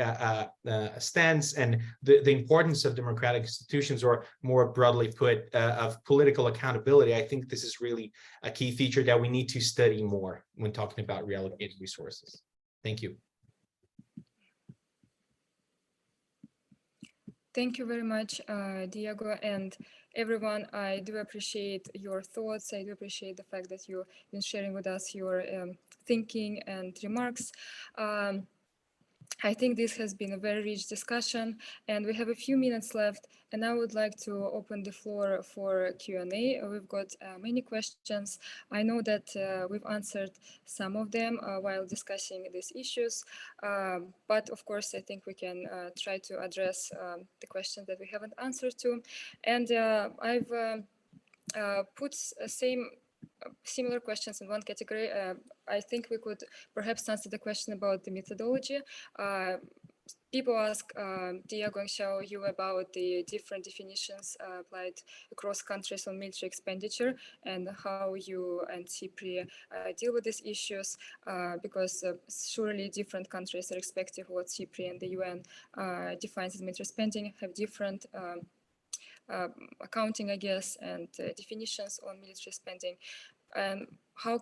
stance, and the importance of democratic institutions, or more broadly put, of political accountability, I think this is really a key feature that we need to study more when talking about reallocated resources. Thank you. Thank you very much, Diego, and everyone. I do appreciate your thoughts. I do appreciate the fact that you've been sharing with us your thinking and remarks. I think this has been a very rich discussion, and we have a few minutes left, and I would like to open the floor for Q&A. We've got many questions. I know that we've answered some of them while discussing these issues, but of course, I think we can try to address the questions that we haven't answered to. And I've put similar questions in one category. I think we could perhaps answer the question about the methodology. People ask Diego and Xiao Yu about the different definitions applied across countries on military expenditure, and how you and SIPRI deal with these issues, because surely different countries, irrespective of what SIPRI and the UN defines as military spending, have different accounting, I guess, and definitions on military spending. And how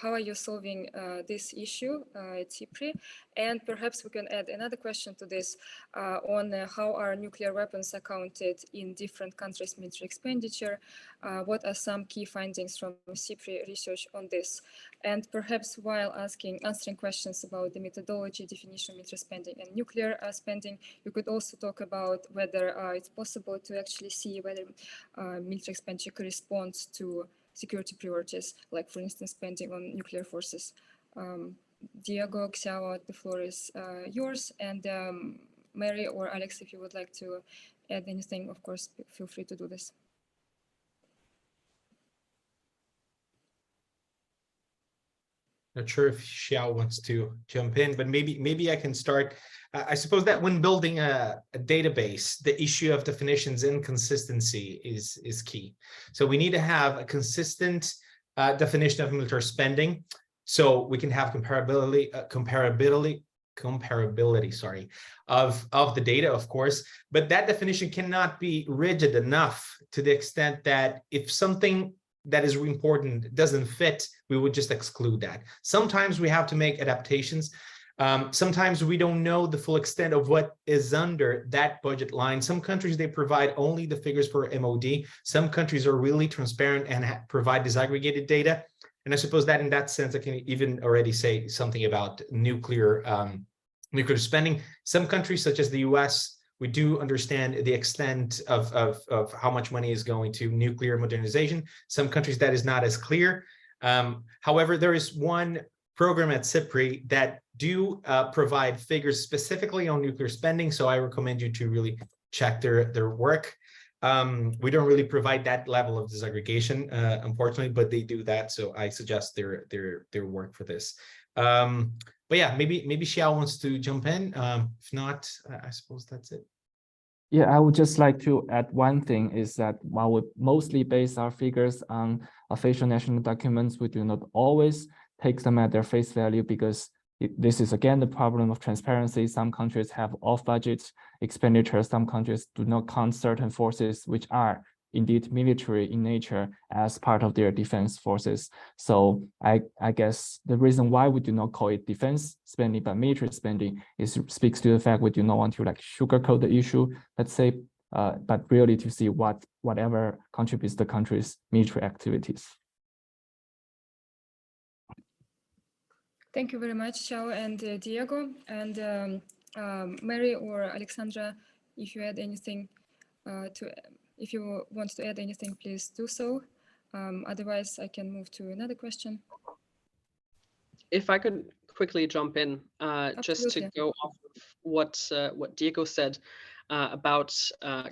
are you solving this issue at SIPRI? And perhaps we can add another question to this on how are nuclear weapons accounted in different countries' military expenditure? What are some key findings from SIPRI research on this? And perhaps while answering questions about the methodology, definition of military spending and nuclear spending, you could also talk about whether it's possible to actually see whether military expenditure corresponds to security priorities, like for instance, spending on nuclear forces. Diego, Xiao, the floor is yours, and Mary or Alex, if you would like to add anything, of course, feel free to do this. Not sure if Xiao wants to jump in, but maybe I can start. I suppose that when building a database, the issue of definitions and consistency is key. So we need to have a consistent definition of military spending, so we can have comparability, sorry, of the data, of course. But that definition cannot be rigid enough to the extent that if something that is important doesn't fit, we would just exclude that. Sometimes we have to make adaptations. Sometimes we don't know the full extent of what is under that budget line. Some countries, they provide only the figures for MOD. Some countries are really transparent and provide disaggregated data. And I suppose that in that sense, I can even already say something about nuclear spending. Some countries, such as the US, we do understand the extent of how much money is going to nuclear modernization. Some countries that is not as clear. However, there is one program at SIPRI that do provide figures specifically on nuclear spending. So I recommend you to really check their work. We don't really provide that level of disaggregation, unfortunately, but they do that. So I suggest their work for this. But yeah, maybe Xiao wants to jump in. If not, I suppose that's it. Yeah, I would just like to add one thing is that while we mostly base our figures on official national documents, we do not always take them at their face value, because this is again the problem of transparency. Some countries have off-budget expenditures. Some countries do not count certain forces which are indeed military in nature as part of their defense forces. So I guess the reason why we do not call it defense spending but military spending speaks to the fact we do not want to like sugarcoat the issue, let's say, but really to see whatever contributes to the country's military activities. Thank you very much, Xiao and Diego. And Mary or Alexandra, if you had anything if you want to add anything, please do so. Otherwise, I can move to another question. If I could quickly jump in, just to go off of what Diego said about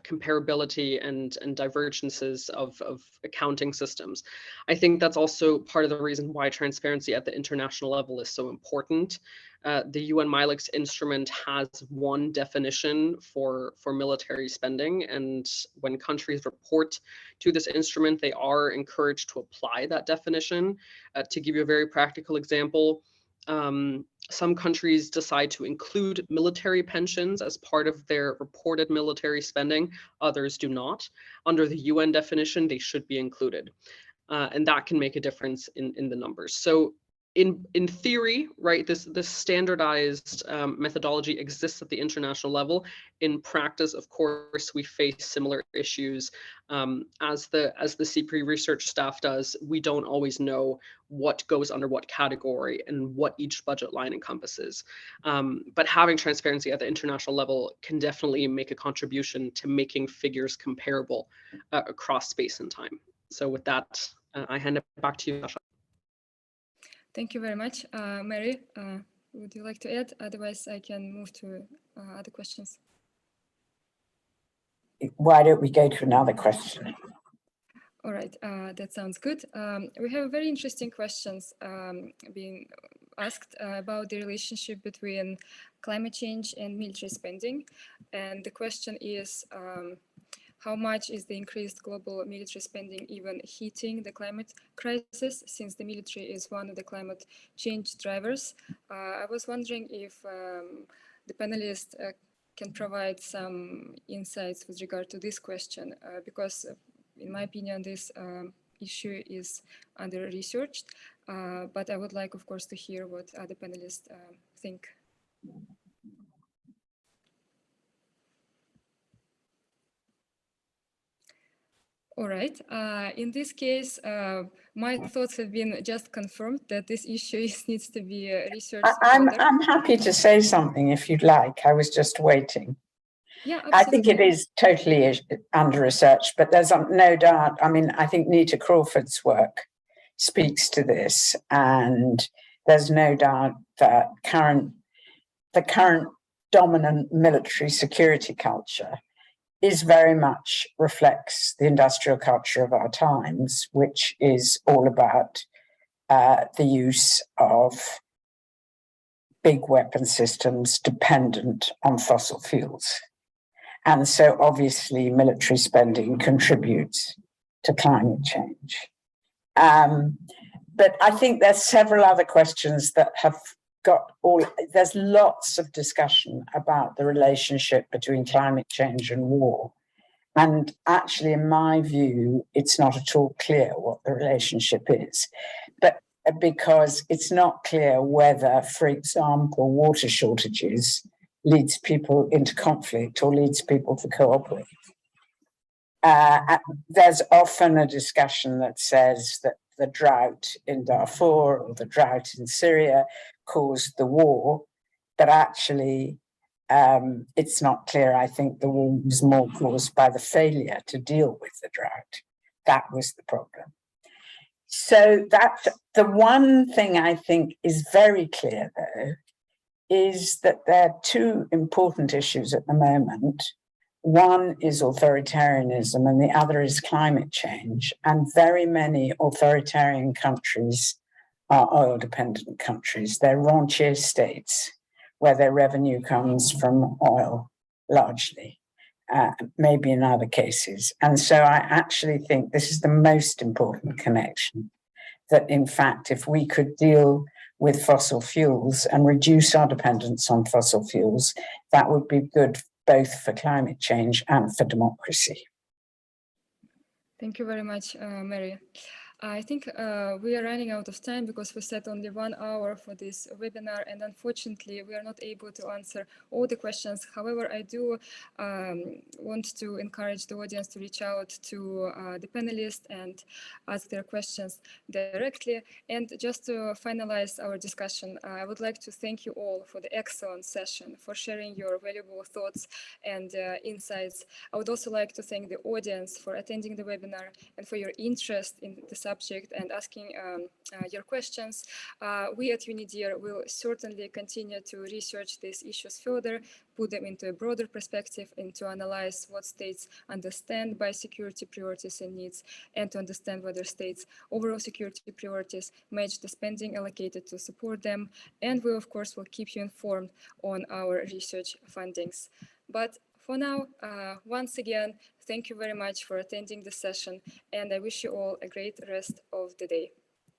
comparability and divergences of accounting systems. I think that's also part of the reason why transparency at the international level is so important. The UN MILEX instrument has one definition for military spending, and when countries report to this instrument, they are encouraged to apply that definition. To give you a very practical example, some countries decide to include military pensions as part of their reported military spending. Others do not. Under the UN definition, they should be included. And that can make a difference in the numbers. So in theory, right, this standardized methodology exists at the international level. In practice, of course, we face similar issues. As the SIPRI research staff does, we don't always know what goes under what category and what each budget line encompasses. But having transparency at the international level can definitely make a contribution to making figures comparable across space and time. So with that, I hand it back to you, Sasha. Thank you very much. Mary, would you like to add? Otherwise, I can move to other questions. Why don't we go to another question? All right, that sounds good. We have very interesting questions being asked about the relationship between climate change and military spending. And the question is, how much is the increased global military spending even hitting the climate crisis, since the military is one of the climate change drivers? I was wondering if the panelists can provide some insights with regard to this question, because in my opinion, this issue is under researched, but I would like, of course, to hear what other panelists think. All right. In this case, my thoughts have been just confirmed that this issue needs to be researched further. I'm happy to say something if you'd like. I was just waiting. Yeah, I think it is totally under research, but there's no doubt. I mean, I think Nita Crawford's work speaks to this, and there's no doubt that the current dominant military security culture is very much reflects the industrial culture of our times, which is all about the use of big weapon systems dependent on fossil fuels. And so obviously military spending contributes to climate change. But I think there's several other questions that have there's lots of discussion about the relationship between climate change and war. And actually, in my view, it's not at all clear what the relationship is, but because it's not clear whether, for example, water shortages leads people into conflict or leads people to cooperate. There's often a discussion that says that the drought in Darfur or the drought in Syria caused the war, but actually it's not clear. I think the war was more caused by the failure to deal with the drought. That was the problem. So that's the one thing I think is very clear, though, is that there are two important issues at the moment. One is authoritarianism and the other is climate change. And very many authoritarian countries are oil-dependent countries. They're rentier states where their revenue comes from oil largely, maybe in other cases. And so I actually think this is the most important connection, that in fact, if we could deal with fossil fuels and reduce our dependence on fossil fuels, that would be good both for climate change and for democracy. Thank you very much, Mary. I think we are running out of time because we set only 1 hour for this webinar, and unfortunately we are not able to answer all the questions. However, I do want to encourage the audience to reach out to the panelists and ask their questions directly. And just to finalize our discussion, I would like to thank you all for the excellent session, for sharing your valuable thoughts and insights. I would also like to thank the audience for attending the webinar and for your interest in the subject and asking your questions. We at UNIDIR will certainly continue to research these issues further, put them into a broader perspective, and to analyze what states understand by security priorities and needs, and to understand whether states' overall security priorities match the spending allocated to support them. And we, of course, will keep you informed on our research findings. But for now, once again, thank you very much for attending the session, and I wish you all a great rest of the day.